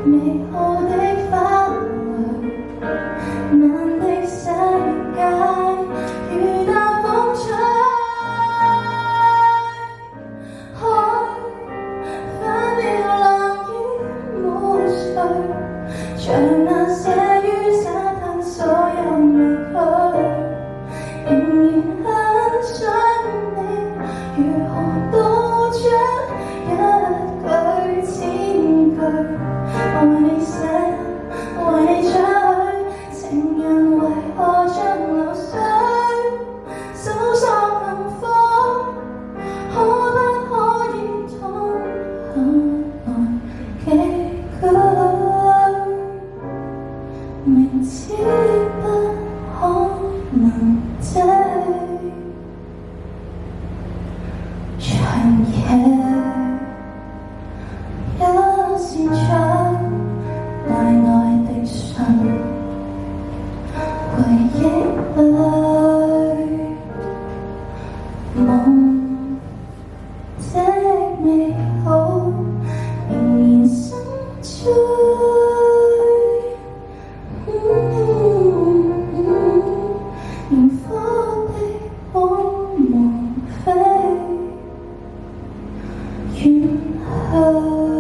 美好的花蕾，難的世界，如那風吹，海分秒浪已抹碎，像那些於沙灘所有離去，仍然很想你，如何都將一句千句，為你寫，為你追，情人為何像流水，搜索幸福，可不可以痛下來寄居？明知不可能的長夜，一扇窗帶來的信，回憶裏夢的美好仍然深追。螢火的光芒飛遠去。